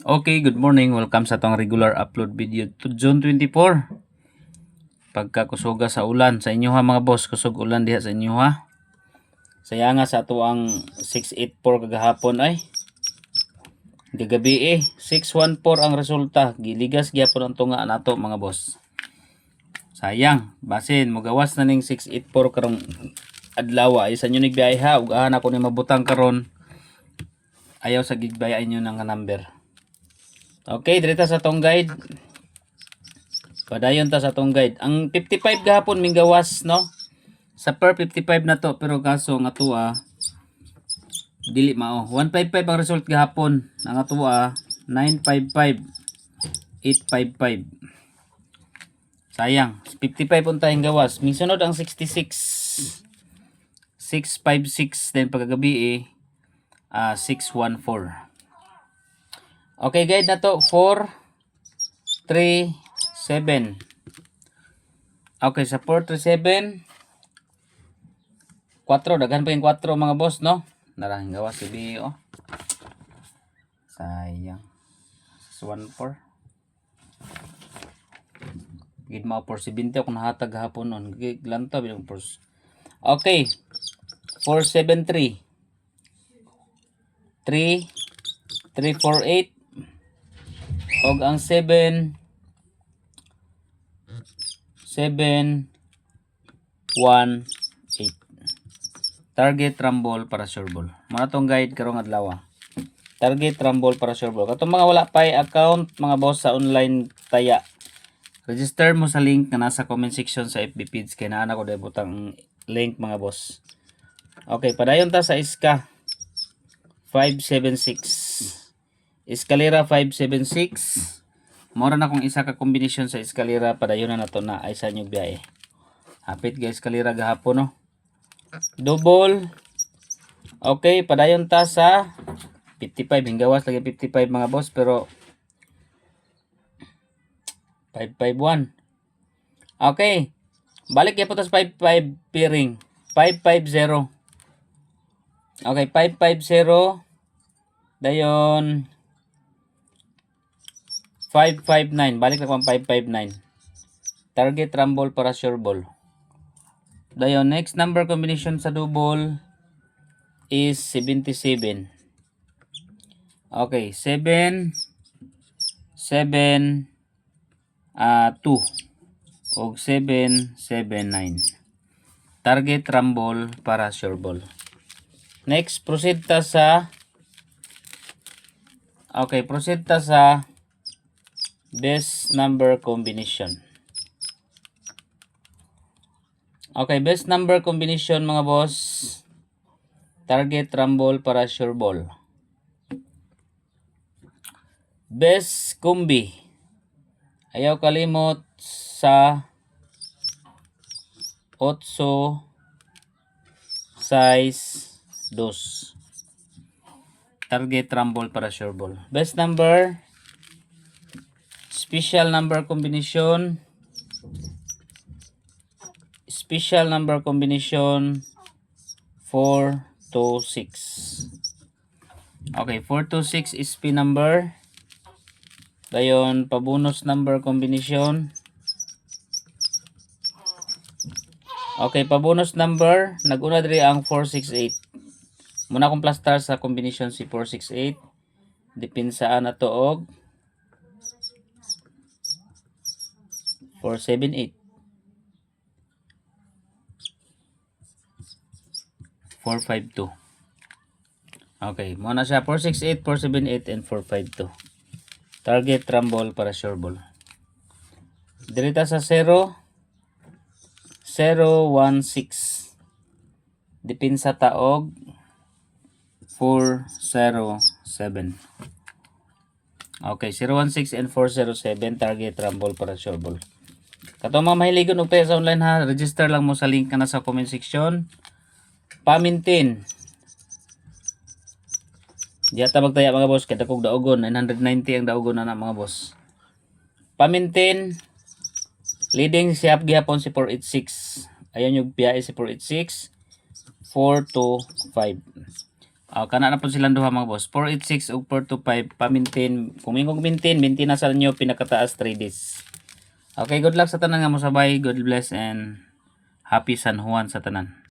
Okay, good morning. Welcome sa tong regular upload video to June 24. Pagka kusuga sa ulan sa inyo ha mga boss, kusog ulan diha sa inyo ha. Saya nga sa ato ang 684 kagahapon ay gagabi 614 ang resulta. Giligas gyapon ang tunga nato mga boss. Sayang, basin mogawas na ning 684 karong adlaw ay sa inyo nigbiyahe ha ug ana ko ni mabutang karon. Ayaw sa gigbaya inyo ng number. Okay, direta sa tong guide. Padayon ta sa tong guide. Ang 55 gahapon ming gawas, no? Sa per 55 na to, pero kaso nga tuwa dili mao. 155 ang result gahapon. Ang tuwa 955 855. Sayang, 55 unta ang gawas. Misunod ang 66 656 then pagkagabi 614. Okay, guide na to 4 3 7. Okay, sa 437 4, daghan pa yung 4 mga boss, no? Narahing gawas si B.O. Sayang. 614. Gid mao por 70 ako nahatag hapon nun. Giglanta bilang por. Okay. 473 3 348 og ang 7 7 1 8. Target rumble para sure ball. Mga tong guide karong adlaw. Target rumble para sure ball. Katong mga wala pay account mga boss sa online taya. Register mo sa link na nasa comment section sa FB page kay naa ko dai butang link mga boss. Okay, padayon ta sa iska 576. Escalera 576. Mora na kung isa ka kombinasyon sa escalera padayon na nato na ay sa inyong biyahe. Hapit guys escalera gahapon no. Double. Okay, padayon ta sa 55 hinggawas lagi 55 mga boss pero 551. Okay. Balik gyapon ta sa 55 pairing. 550. Okay, 550 dayon 559. Balik na kung 559. Target rumble para sure ball. Dayon, next number combination sa double is 77. Okay, 7 7 2 og 7 7 9. Target rumble para sure ball. Next, proceed ta sa best number combination. Okay, best number combination mga boss. Target rumble para sure ball. Best combi. Ayaw kalimot sa 8 size 2. Target rumble para sure ball. Best number. Special number combination. Special number combination 4 to 6. Okay, 4 to 6 is P number. Dayon pabonus number combination. Okay, pabonus number naguna diri ang 468. Muna akong plastar sa combination si 468. Depinsaan na to og 478. 452. Okay, muna siya 468, 478 and 452. Target rumble para sure ball. Dirita sa 0 016. Dipinsa taog 407. Okay, 016 and 407 target rumble para sure ball. Katong mga mahiligon og sa online ha, register lang mo sa link na nasa comment section. Pamintin. Diya ta magtaya mga boss kay dakog daogon 990 ang daogon na mga boss. Pamintin. Leading siya gihapon si 486. Ayon yung biyahe si 486. 4 to 5. Kana na po silang duha mga boss. 486 ug 425 pa-maintain. Kung ingong maintain na sa inyo pinakataas 3 days. Okay, good luck sa tanan nga mo sabay. God bless and happy San Juan sa tanan.